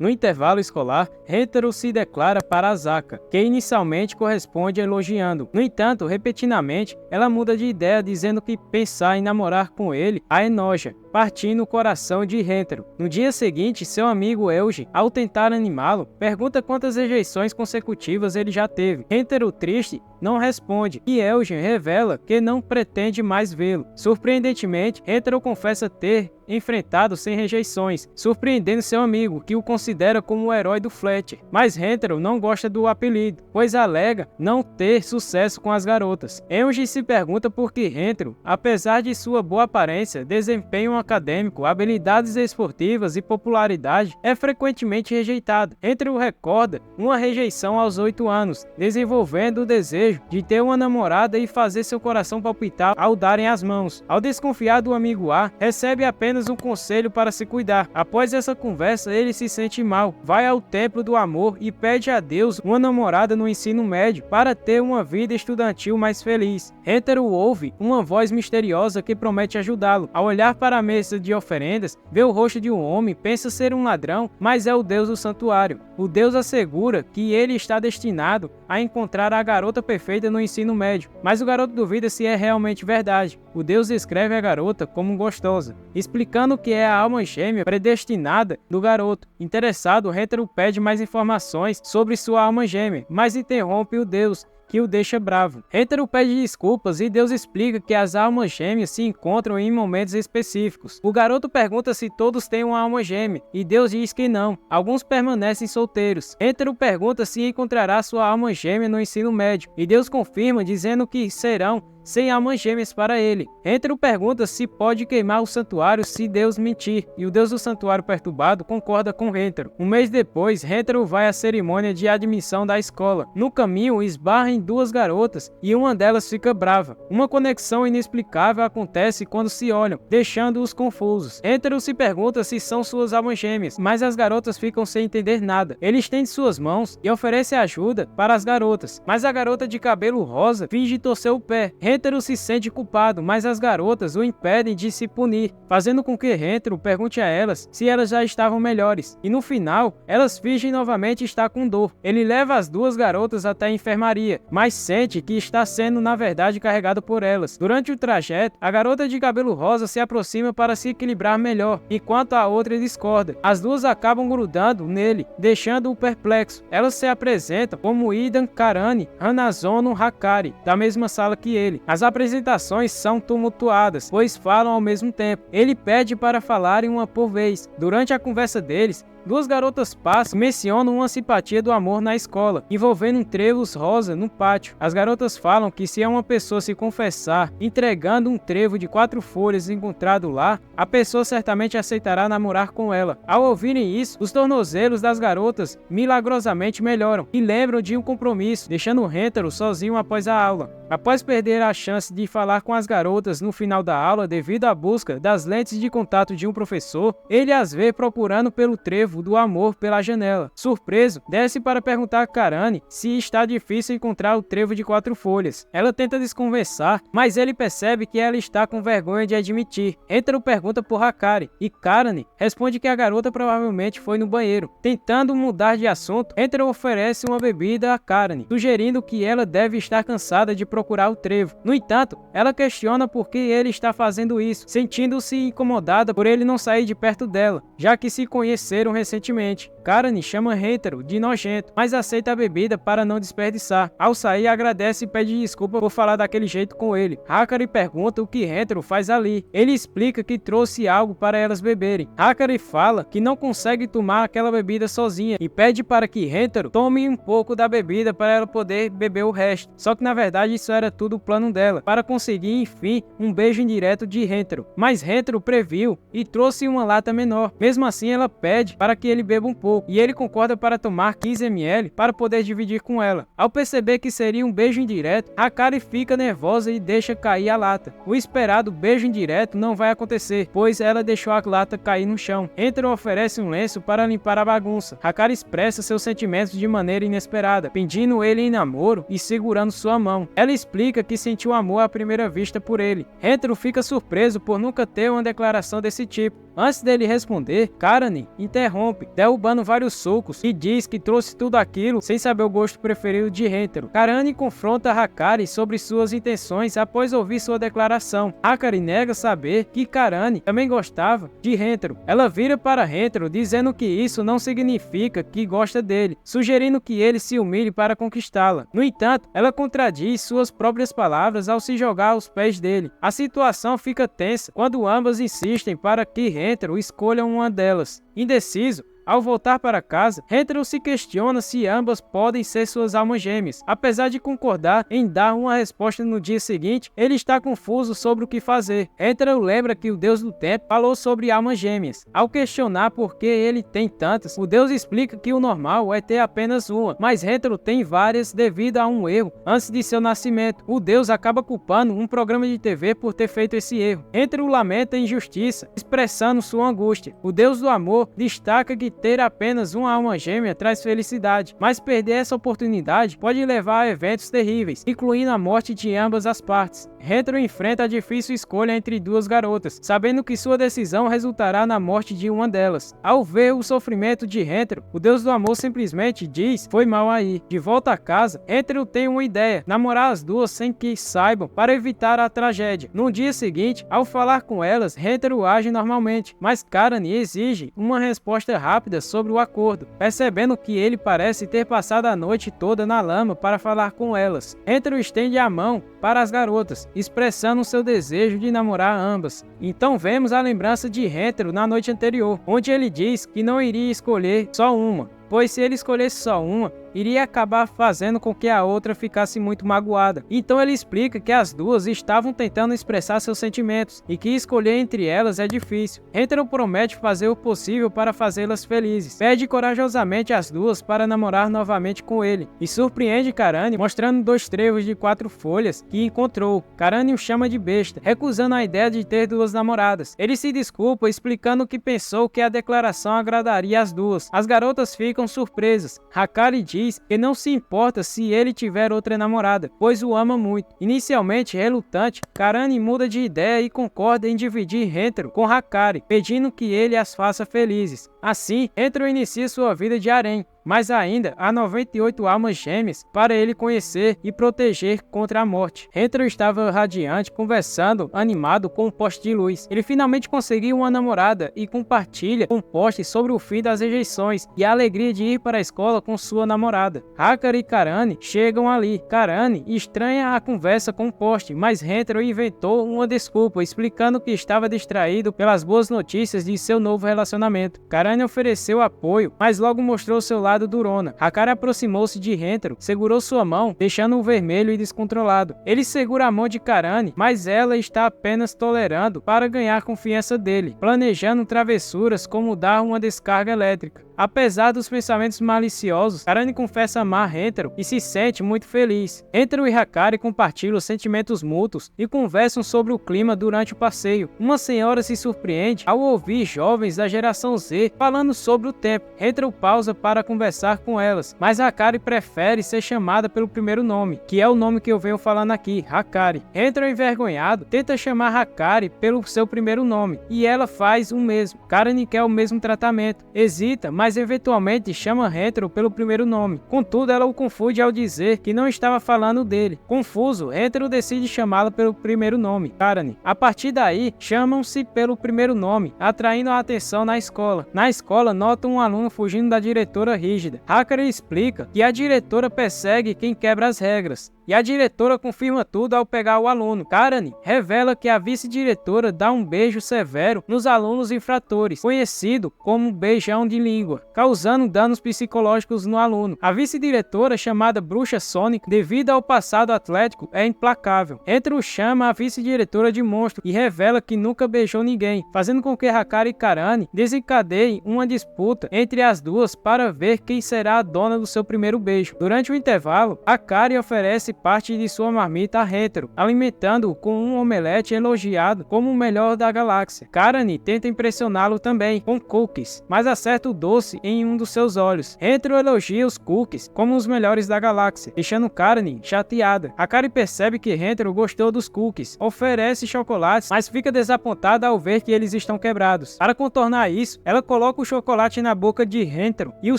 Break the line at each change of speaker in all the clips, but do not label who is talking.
No intervalo escolar, Hentaro se declara para Asaka, que inicialmente corresponde elogiando. No entanto, repetidamente, ela muda de ideia dizendo que pensar em namorar com ele a enoja, partindo o coração de Hentaro. No dia seguinte, seu amigo Eugen, ao tentar animá-lo, pergunta quantas rejeições consecutivas ele já teve. Hentaro, triste, não responde, e Eugen revela que não pretende mais vê-lo. Surpreendentemente, Hentaro confessa ter enfrentado sem rejeições, surpreendendo seu amigo, que o considera como o herói do Fletcher. Mas Hentaro não gosta do apelido, pois alega não ter sucesso com as garotas. Eugen se pergunta por que Hentaro, apesar de sua boa aparência, desempenho acadêmico, habilidades esportivas e popularidade, é frequentemente rejeitado. Hentaro recorda uma rejeição aos 8 anos, desenvolvendo o desejo de ter uma namorada e fazer seu coração palpitar ao darem as mãos. Ao desconfiar do amigo A, recebe apenas um conselho para se cuidar. Após essa conversa, ele se sente mal, vai ao templo do amor e pede a Deus uma namorada no ensino médio para ter uma vida estudantil mais feliz. Hentaro ouve uma voz misteriosa que promete ajudá-lo. Ao olhar para a mesa de oferendas, vê o rosto de um homem, pensa ser um ladrão, mas é o Deus do santuário. O Deus assegura que ele está destinado a encontrar a garota perfeita no ensino médio, mas o garoto duvida se é realmente verdade. O Deus descreve a garota como gostosa, explicando que é a alma gêmea predestinada do garoto. Interessado, Hentaro pede mais informações sobre sua alma gêmea, mas interrompe o Deus, que o deixa bravo. Hentaro pede desculpas e Deus explica que as almas gêmeas se encontram em momentos específicos. O garoto pergunta se todos têm uma alma gêmea e Deus diz que não. Alguns permanecem solteiros. Hentaro pergunta se encontrará sua alma gêmea no ensino médio e Deus confirma dizendo que serão 100 almas gêmeas para ele. Hentaro pergunta se pode queimar o santuário se Deus mentir, e o Deus do santuário perturbado concorda com Hentaro. Um mês depois, Hentaro vai à cerimônia de admissão da escola. No caminho, esbarra em 2 garotas e uma delas fica brava. Uma conexão inexplicável acontece quando se olham, deixando-os confusos. Hentaro se pergunta se são suas almas gêmeas, mas as garotas ficam sem entender nada. Ele estende suas mãos e oferece ajuda para as garotas, mas a garota de cabelo rosa finge torcer o pé. Hentaro se sente culpado, mas as garotas o impedem de se punir, fazendo com que Hentaro pergunte a elas se elas já estavam melhores. E no final, elas fingem novamente estar com dor. Ele leva as 2 garotas até a enfermaria, mas sente que está sendo na verdade carregado por elas. Durante o trajeto, a garota de cabelo rosa se aproxima para se equilibrar melhor, enquanto a outra discorda. As 2 acabam grudando nele, deixando-o perplexo. Elas se apresentam como Idan Karani Hanazono Hakari, da mesma sala que ele. As apresentações são tumultuadas, pois falam ao mesmo tempo. Ele pede para falarem uma por vez. Durante a conversa deles, 2 garotas passam e mencionam uma simpatia do amor na escola, envolvendo trevos rosa no pátio. As garotas falam que se uma pessoa se confessar entregando um trevo de 4 folhas encontrado lá, a pessoa certamente aceitará namorar com ela. Ao ouvirem isso, os tornozelos das garotas milagrosamente melhoram e lembram de um compromisso, deixando Hentaro sozinho após a aula. Após perder a chance de falar com as garotas no final da aula devido à busca das lentes de contato de um professor, ele as vê procurando pelo trevo do amor pela janela. Surpreso, desce para perguntar a Karani se está difícil encontrar o trevo de 4 folhas. Ela tenta desconversar, mas ele percebe que ela está com vergonha de admitir. Hentaro pergunta por Hakari e Karani responde que a garota provavelmente foi no banheiro. Tentando mudar de assunto, Hentaro oferece uma bebida a Karani, sugerindo que ela deve estar cansada de procurar o trevo. No entanto, ela questiona por que ele está fazendo isso, sentindo-se incomodada por ele não sair de perto dela, já que se conheceram recentemente. Karani chama Hentaro de nojento, mas aceita a bebida para não desperdiçar. Ao sair, agradece e pede desculpa por falar daquele jeito com ele. Hakari pergunta o que Hentaro faz ali. Ele explica que trouxe algo para elas beberem. Hakari fala que não consegue tomar aquela bebida sozinha e pede para que Hentaro tome um pouco da bebida para ela poder beber o resto. Só que na verdade isso era tudo o plano dela, para conseguir enfim um beijo indireto de Hentaro. Mas Hentaro previu e trouxe uma lata menor. Mesmo assim, ela pede para que ele beba um pouco e ele concorda para tomar 15 ml para poder dividir com ela. Ao perceber que seria um beijo indireto, Hakari fica nervosa e deixa cair a lata. O esperado beijo indireto não vai acontecer, pois ela deixou a lata cair no chão. Hentaro oferece um lenço para limpar a bagunça. Hakari expressa seus sentimentos de maneira inesperada, pedindo ele em namoro e segurando sua mão. Ela explica que sentiu amor à primeira vista por ele. Hentaro fica surpreso por nunca ter uma declaração desse tipo. Antes dele responder, Karani interrompe, derrubando vários socos, e diz que trouxe tudo aquilo sem saber o gosto preferido de Hentaro. Karani confronta Hakari sobre suas intenções após ouvir sua declaração. Hakari nega saber que Karani também gostava de Hentaro. Ela vira para Hentaro dizendo que isso não significa que gosta dele, sugerindo que ele se humilhe para conquistá-la. No entanto, ela contradiz suas próprias palavras ao se jogar aos pés dele. A situação fica tensa quando ambas insistem para que Hentaro escolha uma delas. Indeciso, ao voltar para casa, Hentaro se questiona se ambas podem ser suas almas gêmeas. Apesar de concordar em dar uma resposta no dia seguinte, ele está confuso sobre o que fazer. Hentaro lembra que o deus do tempo falou sobre almas gêmeas. Ao questionar por que ele tem tantas, o deus explica que o normal é ter apenas uma, mas Hentaro tem várias devido a um erro antes de seu nascimento. O deus acaba culpando um programa de TV por ter feito esse erro. Hentaro lamenta a injustiça, expressando sua angústia. O deus do amor destaca que ter apenas uma alma gêmea traz felicidade, mas perder essa oportunidade pode levar a eventos terríveis, incluindo a morte de ambas as partes. Hentaro enfrenta a difícil escolha entre duas garotas, sabendo que sua decisão resultará na morte de uma delas. Ao ver o sofrimento de Hentaro, o deus do amor simplesmente diz: "Foi mal aí". De volta a casa, Hentaro tem uma ideia: namorar as duas sem que saibam, para evitar a tragédia. No dia seguinte, ao falar com elas, Hentaro age normalmente, mas Karani exige uma resposta rápida sobre o acordo, percebendo que ele parece ter passado a noite toda na lama para falar com elas. Hentaro estende a mão para as garotas, expressando seu desejo de namorar ambas. Então vemos a lembrança de Hentaro na noite anterior, onde ele diz que não iria escolher só uma, pois se ele escolhesse só uma, iria acabar fazendo com que a outra ficasse muito magoada. Então ele explica que as duas estavam tentando expressar seus sentimentos e que escolher entre elas é difícil. Hentaro promete fazer o possível para fazê-las felizes. Pede corajosamente as duas para namorar novamente com ele e surpreende Karani mostrando 2 trevos de 4 folhas que encontrou. Karani o chama de besta, recusando a ideia de ter 2 namoradas. Ele se desculpa explicando que pensou que a declaração agradaria as duas. As garotas ficam surpresas. Hakari diz que não se importa se ele tiver outra namorada, pois o ama muito. Inicialmente relutante, Karani muda de ideia e concorda em dividir Hentaro com Hakari, pedindo que ele as faça felizes. Assim, Hentaro inicia sua vida de harém, mas ainda há 98 almas gêmeas para ele conhecer e proteger contra a morte. Hentaro estava radiante, conversando, animado com um poste de luz. Ele finalmente conseguiu uma namorada e compartilha com o poste sobre o fim das rejeições e a alegria de ir para a escola com sua namorada. Hakari e Karani chegam ali. Karani estranha a conversa com o poste, mas Hentaro inventou uma desculpa, explicando que estava distraído pelas boas notícias de seu novo relacionamento. Karani ofereceu apoio, mas logo mostrou seu lado durona. Hakari aproximou-se de Hentaro, segurou sua mão, deixando-o vermelho e descontrolado. Ele segura a mão de Karani, mas ela está apenas tolerando para ganhar confiança dele, planejando travessuras como dar uma descarga elétrica. Apesar dos pensamentos maliciosos, Karani confessa amar Hentaro e se sente muito feliz. Hentaro e Hakari compartilham sentimentos mútuos e conversam sobre o clima durante o passeio. Uma senhora se surpreende ao ouvir jovens da geração Z falando sobre o tempo. Hentaro pausa para conversar com elas, mas Hakari prefere ser chamada pelo primeiro nome, que é o nome que eu venho falando aqui, Hakari. Hentaro, envergonhado, tenta chamar Hakari pelo seu primeiro nome, e ela faz o mesmo. Karani quer o mesmo tratamento, hesita, mas eventualmente chama Hentaro pelo primeiro nome. Contudo, ela o confunde ao dizer que não estava falando dele. Confuso, Hentaro decide chamá-la pelo primeiro nome, Karani. A partir daí, chamam-se pelo primeiro nome, atraindo a atenção na escola. Na escola, notam um aluno fugindo da diretora rígida. Hakari explica que a diretora persegue quem quebra as regras, e a diretora confirma tudo ao pegar o aluno. Karani revela que a vice-diretora dá um beijo severo nos alunos infratores, conhecido como beijão de língua, causando danos psicológicos no aluno. A vice-diretora, chamada Bruxa Sônica, devido ao passado atlético, é implacável. Hentaro chama a vice-diretora de monstro e revela que nunca beijou ninguém, fazendo com que Hakari e Karani desencadeiem uma disputa entre as duas para ver quem será a dona do seu primeiro beijo. Durante o intervalo, Hakari oferece parte de sua marmita a Hentaro, alimentando-o com um omelete elogiado como o melhor da galáxia. Karani tenta impressioná-lo também com cookies, mas acerta o doce em um dos seus olhos. Hentaro elogia os cookies como os melhores da galáxia, deixando Karani chateada. Hakari percebe que Hentaro gostou dos cookies, oferece chocolates, mas fica desapontada ao ver que eles estão quebrados. Para contornar isso, ela coloca o chocolate na boca de Hentaro e o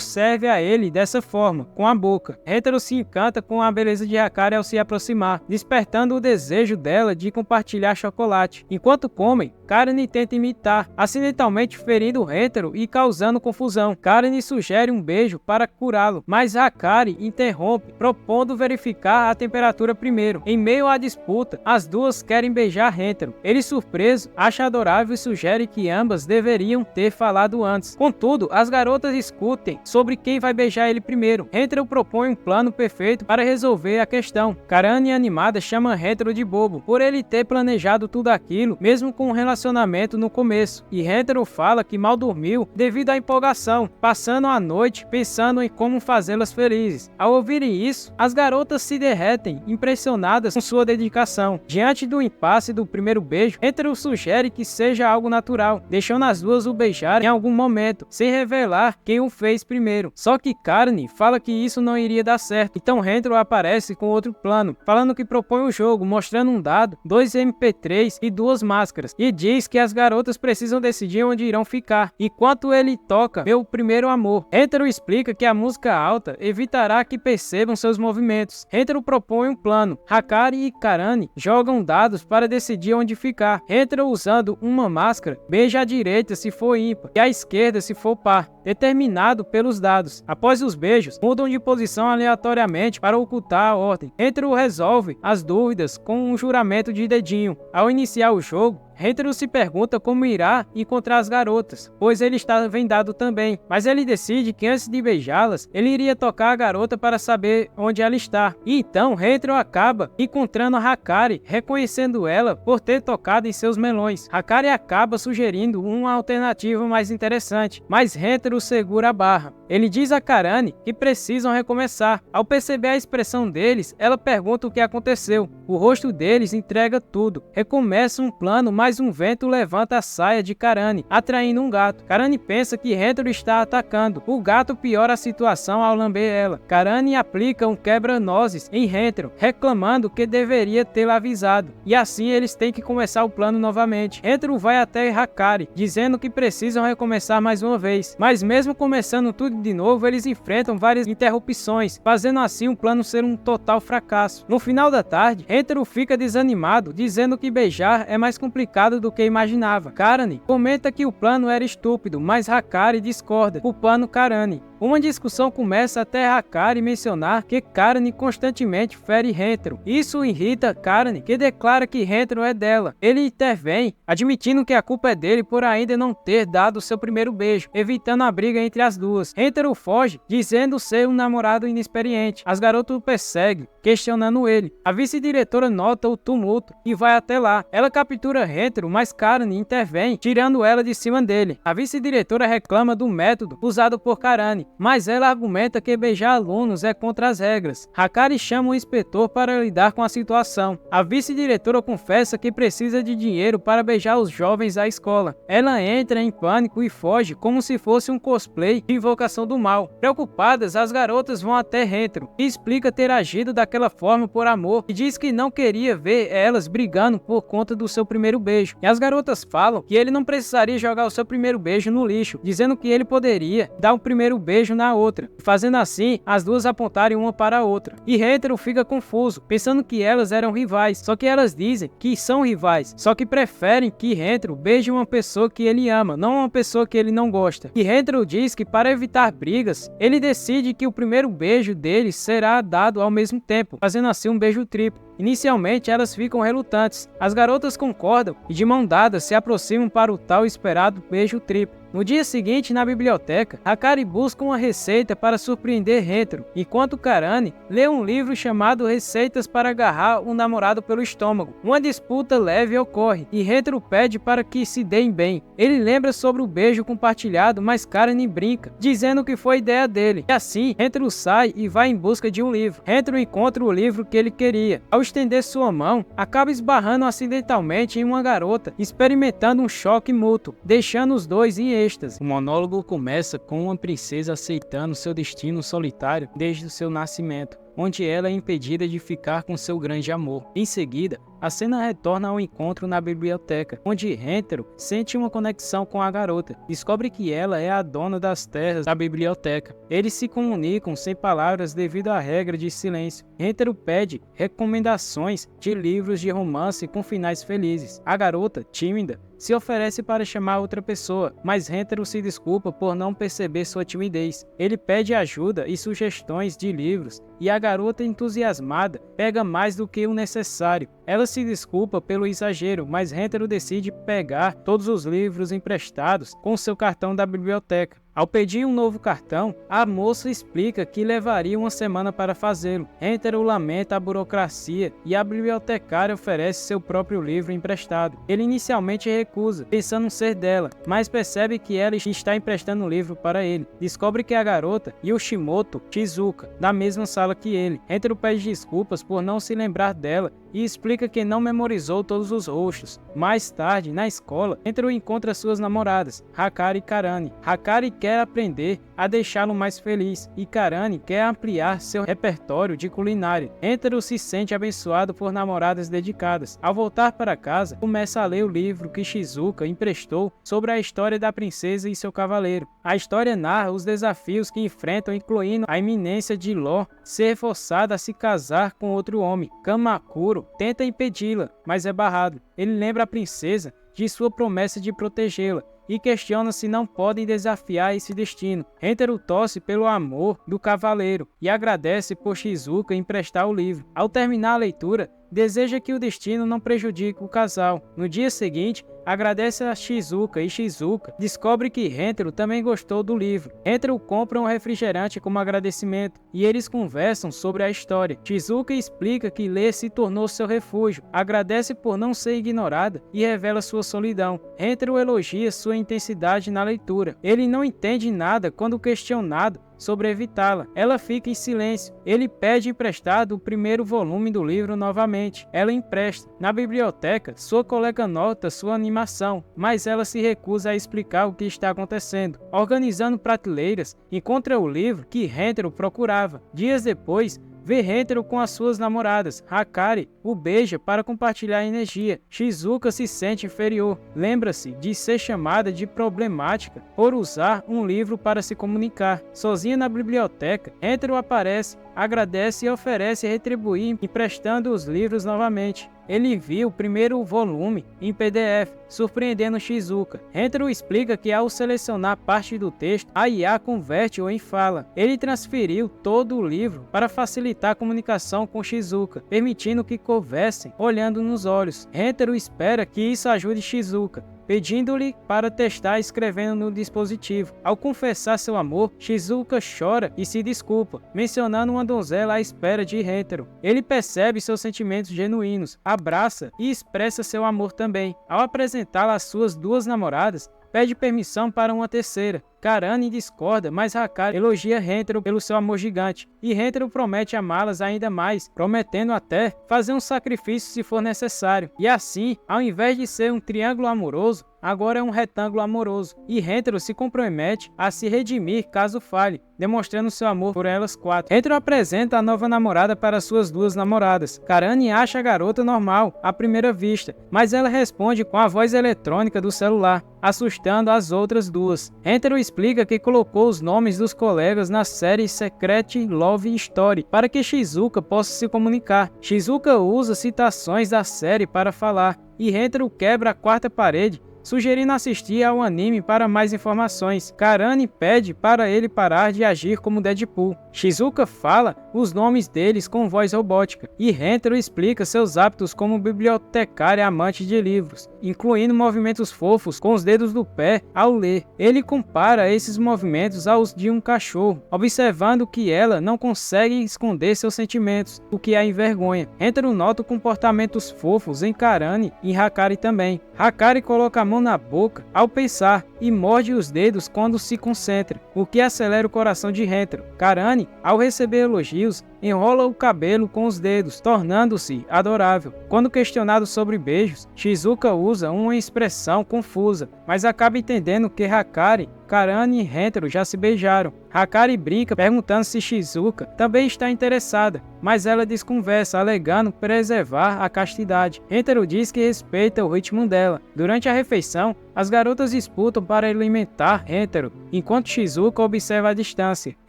serve a ele dessa forma, com a boca. Hentaro se encanta com a beleza de Hakari ao se aproximar, despertando o desejo dela de compartilhar chocolate. Enquanto comem, Karani tenta imitar, acidentalmente ferindo Hentaro e causando confusão. Karani sugere um beijo para curá-lo, mas Hakari interrompe, propondo verificar a temperatura primeiro. Em meio à disputa, as duas querem beijar Hentaro. Ele, surpreso, acha adorável e sugere que ambas deveriam ter falado antes. Contudo, as garotas discutem sobre quem vai beijar ele primeiro. Hentaro propõe um plano perfeito para resolver a questão. Karani, animada, chama Hentaro de bobo, por ele ter planejado tudo aquilo, mesmo com um relacionamento no começo. E Hentaro fala que mal dormiu devido à empolgação, passando a noite pensando em como fazê-las felizes. Ao ouvirem isso, as garotas se derretem, impressionadas com sua dedicação. Diante do impasse do primeiro beijo, Hentaro sugere que seja algo natural, deixando as duas o beijarem em algum momento, sem revelar quem o fez primeiro. Só que Karani fala que isso não iria dar certo, então Hentaro aparece com outro plano, falando que propõe o jogo, mostrando um dado, 2 MP3 e 2 máscaras, e diz que as garotas precisam decidir onde irão ficar, enquanto ele toca Meu Primeiro Amor. Hentaro explica que a música alta evitará que percebam seus movimentos. Hentaro propõe um plano. Hakari e Karani jogam dados para decidir onde ficar. Hentaro, usando uma máscara, beija à direita se for ímpar e à esquerda se for par, determinado pelos dados. Após os beijos, mudam de posição aleatoriamente para ocultar a ordem. Hentaro resolve as dúvidas com um juramento de dedinho. Ao iniciar o jogo, Hentaro se pergunta como irá encontrar as garotas, pois ele está vendado também, mas ele decide que antes de beijá-las, ele iria tocar a garota para saber onde ela está. E então Hentaro acaba encontrando a Hakari, reconhecendo ela por ter tocado em seus melões. Hakari acaba sugerindo uma alternativa mais interessante, mas Hentaro segura a barra. Ele diz a Karani que precisam recomeçar. Ao perceber a expressão deles, ela pergunta o que aconteceu. O rosto deles entrega tudo. Recomeça um plano, mas um vento levanta a saia de Karani, atraindo um gato. Karani pensa que Hentaro está atacando. O gato piora a situação ao lamber ela. Karani aplica um quebra-nozes em Hentaro, reclamando que deveria tê-la avisado. E assim eles têm que começar o plano novamente. Hentaro vai até Hakari, dizendo que precisam recomeçar mais uma vez. Mas mesmo começando tudo de novo, eles enfrentam várias interrupções, fazendo assim o plano ser um total fracasso. No final da tarde, Hentaro fica desanimado, dizendo que beijar é mais complicado do que imaginava. Karani comenta que o plano era estúpido, mas Hakari discorda, culpando Karani. Uma discussão começa até Hakari mencionar que Karani constantemente fere Hentaro. Isso irrita Karani, que declara que Hentaro é dela. Ele intervém, admitindo que a culpa é dele por ainda não ter dado seu primeiro beijo, evitando a briga entre as duas. Hentaro foge, dizendo ser um namorado inexperiente. As garotas o perseguem, questionando ele. A vice-diretora nota o tumulto e vai até lá. Ela captura Hentaro, mas Karani intervém, tirando ela de cima dele. A vice-diretora reclama do método usado por Karani, mas ela argumenta que beijar alunos é contra as regras. Hakari chama o inspetor para lidar com a situação. A vice-diretora confessa que precisa de dinheiro para beijar os jovens à escola. Ela entra em pânico e foge como se fosse um cosplay de Invocação do Mal. Preocupadas, as garotas vão até Hentaro e explica ter agido daquela forma por amor e diz que não queria ver elas brigando por conta do seu primeiro beijo. E as garotas falam que ele não precisaria jogar o seu primeiro beijo no lixo, dizendo que ele poderia dar o primeiro beijo na outra, fazendo assim as duas apontarem uma para a outra. E Hentaro fica confuso, pensando que elas eram rivais, só que elas dizem que são rivais, só que preferem que Hentaro beije uma pessoa que ele ama, não uma pessoa que ele não gosta. E Hentaro diz que para evitar brigas, ele decide que o primeiro beijo deles será dado ao mesmo tempo, fazendo assim um beijo triplo. Inicialmente elas ficam relutantes, as garotas concordam e de mão dada se aproximam para o tal esperado beijo triplo. No dia seguinte, na biblioteca, Hakari busca uma receita para surpreender Hentaro, enquanto Karane lê um livro chamado Receitas para agarrar um namorado pelo estômago. Uma disputa leve ocorre, e Hentaro pede para que se deem bem. Ele lembra sobre o beijo compartilhado, mas Karane brinca, dizendo que foi ideia dele. E assim, Hentaro sai e vai em busca de um livro. Hentaro encontra o livro que ele queria. Ao estender sua mão, acaba esbarrando acidentalmente em uma garota, experimentando um choque mútuo, deixando os dois em êxtase. O monólogo começa com uma princesa aceitando seu destino solitário desde o seu nascimento, onde ela é impedida de ficar com seu grande amor. Em seguida, a cena retorna ao encontro na biblioteca, onde Hentaro sente uma conexão com a garota. Descobre que ela é a dona das terras da biblioteca. Eles se comunicam sem palavras devido à regra de silêncio. Hentaro pede recomendações de livros de romance com finais felizes. A garota, tímida, se oferece para chamar outra pessoa, mas Hentaro se desculpa por não perceber sua timidez. Ele pede ajuda e sugestões de livros, e a garota, entusiasmada, pega mais do que o necessário. Ela se desculpa pelo exagero, mas Hentaro decide pegar todos os livros emprestados com seu cartão da biblioteca. Ao pedir um novo cartão, a moça explica que levaria uma semana para fazê-lo. Hentaro lamenta a burocracia e a bibliotecária oferece seu próprio livro emprestado. Ele inicialmente recusa, pensando ser dela, mas percebe que ela está emprestando o livro para ele. Descobre que é a garota Yoshimoto Shizuka, da mesma sala que ele. Hentaro pede desculpas por não se lembrar dela e explica que não memorizou todos os rostos. Mais tarde, na escola, Hentaro encontra suas namoradas, Hakari e Karane. Hakari quer aprender a deixá-lo mais feliz e Karane quer ampliar seu repertório de culinária. Hentaro se sente abençoado por namoradas dedicadas. Ao voltar para casa, começa a ler o livro que Shizuka emprestou sobre a história da princesa e seu cavaleiro. A história narra os desafios que enfrentam, incluindo a iminência de Law ser forçada a se casar com outro homem. Kamakuro tenta impedi-la, mas é barrado. Ele lembra a princesa de sua promessa de protegê-la e questiona se não podem desafiar esse destino. Hentaro torce pelo amor do cavaleiro e agradece por Shizuka emprestar o livro. Ao terminar a leitura, deseja que o destino não prejudique o casal. No dia seguinte, agradece a Shizuka e Shizuka descobre que Hentaro também gostou do livro. Hentaro compra um refrigerante como agradecimento e eles conversam sobre a história. Shizuka explica que ler se tornou seu refúgio, agradece por não ser ignorada e revela sua solidão. Hentaro elogia sua intensidade na leitura. Ele não entende nada quando questionado sobre evitá-la. Ela fica em silêncio. Ele pede emprestado o primeiro volume do livro novamente. Ela empresta. Na biblioteca, sua colega nota sua animação, mas ela se recusa a explicar o que está acontecendo. Organizando prateleiras, encontra o livro que Hentaro procurava. Dias depois, vê Hentaro com as suas namoradas. Hakari o beija para compartilhar energia. Shizuka se sente inferior. Lembra-se de ser chamada de problemática por usar um livro para se comunicar. Sozinha na biblioteca, Hentaro aparece, agradece e oferece retribuir emprestando os livros novamente. Ele envia o primeiro volume em PDF, surpreendendo Shizuka. Hentaro explica que ao selecionar parte do texto, a IA converte-o em fala. Ele transferiu todo o livro para facilitar a comunicação com Shizuka, permitindo que conversem olhando nos olhos. Hentaro espera que isso ajude Shizuka, pedindo-lhe para testar escrevendo no dispositivo. Ao confessar seu amor, Shizuka chora e se desculpa, mencionando uma donzela à espera de Hentaro. Ele percebe seus sentimentos genuínos, abraça e expressa seu amor também. Ao apresentá-la às suas duas namoradas, pede permissão para uma terceira. Karane discorda, mas Hakari elogia Hentaro pelo seu amor gigante, e Hentaro promete amá-las ainda mais, prometendo até fazer um sacrifício se for necessário. E assim, ao invés de ser um triângulo amoroso, agora é um retângulo amoroso, e Hentaro se compromete a se redimir caso falhe, demonstrando seu amor por elas quatro. Hentaro apresenta a nova namorada para suas duas namoradas. Karane acha a garota normal, à primeira vista, mas ela responde com a voz eletrônica do celular, assustando as outras duas. Hentaro explica que colocou os nomes dos colegas na série Secret Love Story para que Shizuka possa se comunicar. Shizuka usa citações da série para falar, e Hentaro quebra a quarta parede, sugerindo assistir ao anime para mais informações. Karane pede para ele parar de agir como Deadpool. Shizuka fala os nomes deles com voz robótica, e Hentaro explica seus hábitos como bibliotecária amante de livros, incluindo movimentos fofos com os dedos do pé ao ler. Ele compara esses movimentos aos de um cachorro, observando que ela não consegue esconder seus sentimentos, o que a envergonha. Hentaro nota comportamentos fofos em Karane e Hakari também. Hakari coloca a mão na boca ao pensar e morde os dedos quando se concentra, o que acelera o coração de Hentaro. Karane, ao receber elogios, enrola o cabelo com os dedos, tornando-se adorável. Quando questionado sobre beijos, Shizuka usa uma expressão confusa, mas acaba entendendo que Hakari, Karane e Hentaro já se beijaram. Hakari brinca perguntando se Shizuka também está interessada, mas ela desconversa, alegando preservar a castidade. Hentaro diz que respeita o ritmo dela. Durante a refeição, as garotas disputam para alimentar Hentaro, enquanto Shizuka observa a distância.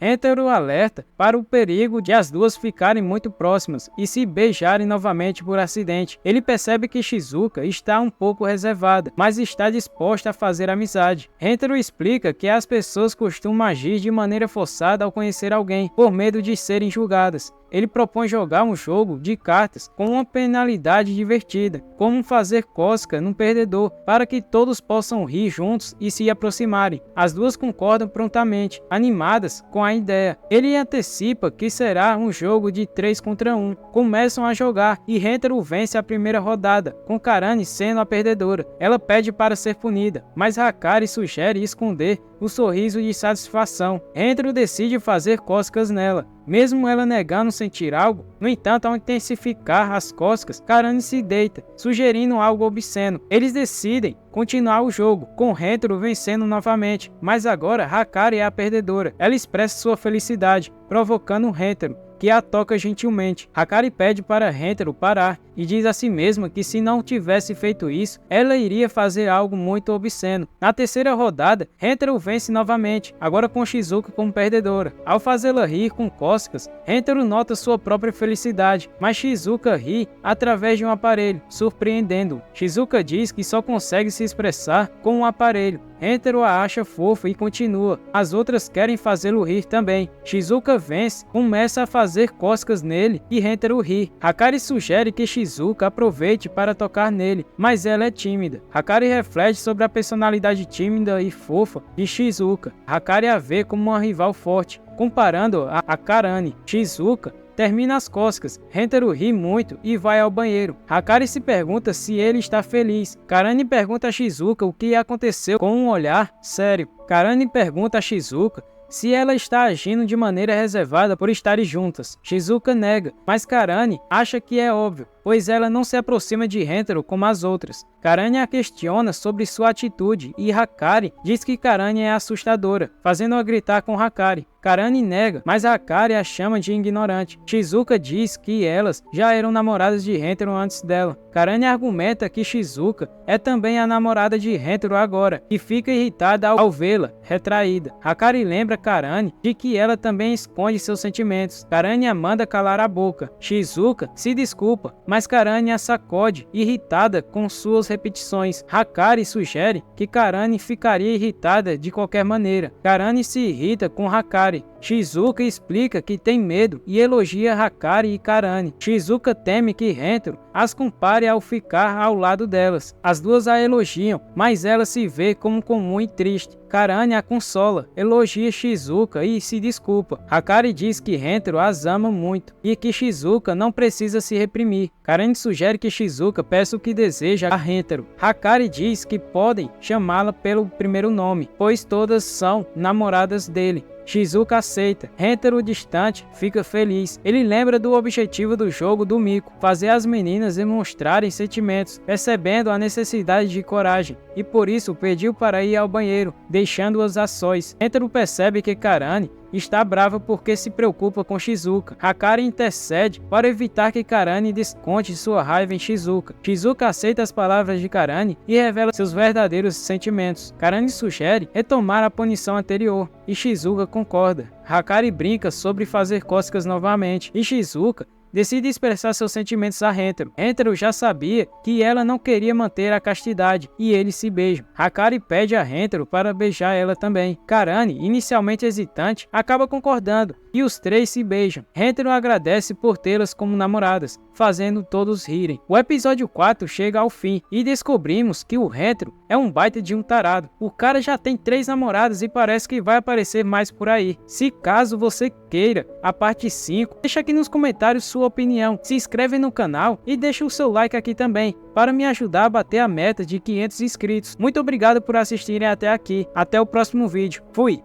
Hentaro alerta para o perigo de as duas ficarem muito próximas e se beijarem novamente por acidente. Ele percebe que Shizuka está um pouco reservada, mas está disposta a fazer amizade. Hentaro explica que as pessoas costumam agir de maneira forçada ao conhecer alguém, por medo de serem julgadas. Ele propõe jogar um jogo de cartas com uma penalidade divertida, como fazer cócega no perdedor, para que todos possam rir juntos e se aproximarem. As duas concordam prontamente, animadas com a ideia. Ele antecipa que será um jogo de 3 contra 1. Começam a jogar e Hentaro vence a primeira rodada, com Karane sendo a perdedora. Ela pede para ser punida, mas Hakari sugere esconder o sorriso de satisfação. Hentaro decide fazer cócegas nela, mesmo ela negando sentir algo. No entanto, ao intensificar as cócegas, Karane se deita, sugerindo algo obsceno. Eles decidem continuar o jogo, com Hentaro vencendo novamente, mas agora Hakari é a perdedora. Ela expressa sua felicidade, provocando Hentaro, que a toca gentilmente. Hakari pede para Hentaro parar e diz a si mesma que se não tivesse feito isso, ela iria fazer algo muito obsceno. Na terceira rodada, Hentaro vence novamente, agora com Shizuka como perdedora. Ao fazê-la rir com cócegas, Hentaro nota sua própria felicidade, mas Shizuka ri através de um aparelho, surpreendendo-o. Shizuka diz que só consegue se expressar com um aparelho. Hentaro a acha fofa e continua. As outras querem fazê-lo rir também. Shizuka vence, começa a fazer cócegas nele e Hentaro ri. Hakari sugere que Shizuka aproveite para tocar nele, mas ela é tímida. Hakari reflete sobre a personalidade tímida e fofa de Shizuka. Hakari a vê como uma rival forte, comparando-a a Karane. Shizuka termina as cócegas. Hentaro ri muito e vai ao banheiro. Hakari se pergunta se ele está feliz. Karane pergunta a Shizuka o que aconteceu com um olhar sério. Karane pergunta a Shizuka se ela está agindo de maneira reservada por estarem juntas. Shizuka nega, mas Karane acha que é óbvio, pois ela não se aproxima de Hentaro como as outras. Karane a questiona sobre sua atitude e Hakari diz que Karane é assustadora, fazendo-a gritar com Hakari. Karane nega, mas Hakari a chama de ignorante. Shizuka diz que elas já eram namoradas de Hentaro antes dela. Karane argumenta que Shizuka é também a namorada de Hentaro agora, e fica irritada ao vê-la retraída. Hakari lembra Karane de que ela também esconde seus sentimentos. Karane a manda calar a boca. Shizuka se desculpa, mas Karane a sacode, irritada com suas repetições. Hakari sugere que Karane ficaria irritada de qualquer maneira. Karane se irrita com Hakari. Shizuka explica que tem medo e elogia Hakari e Karane. Shizuka teme que Hentaro as compare ao ficar ao lado delas. As duas a elogiam, mas ela se vê como comum e triste. Karane a consola, elogia Shizuka e se desculpa. Hakari diz que Hentaro as ama muito e que Shizuka não precisa se reprimir. Karane sugere que Shizuka peça o que deseja a Hentaro. Hakari diz que podem chamá-la pelo primeiro nome, pois todas são namoradas dele. Shizuka aceita. Hentaro, distante, fica feliz. Ele lembra do objetivo do jogo do Miko, fazer as meninas demonstrarem sentimentos, percebendo a necessidade de coragem, e por isso pediu para ir ao banheiro, deixando-as a sós. Hentaro percebe que Karane está brava porque se preocupa com Shizuka. Hakari intercede para evitar que Karane desconte sua raiva em Shizuka. Shizuka aceita as palavras de Karane e revela seus verdadeiros sentimentos. Karane sugere retomar a punição anterior e Shizuka concorda. Hakari brinca sobre fazer cócegas novamente e Shizuka decide expressar seus sentimentos a Hentaro. Hentaro já sabia que ela não queria manter a castidade e eles se beijam. Hakari pede a Hentaro para beijar ela também. Karane, inicialmente hesitante, acaba concordando e os três se beijam. Hentaro agradece por tê-las como namoradas, fazendo todos rirem. O episódio 4 chega ao fim e descobrimos que o Hentaro é um baita de um tarado. O cara já tem 3 namoradas e parece que vai aparecer mais por aí. Se caso você queira a parte 5, deixa aqui nos comentários sua opinião. Se inscreve no canal e deixa o seu like aqui também, para me ajudar a bater a meta de 500 inscritos. Muito obrigado por assistirem até aqui. Até o próximo vídeo. Fui!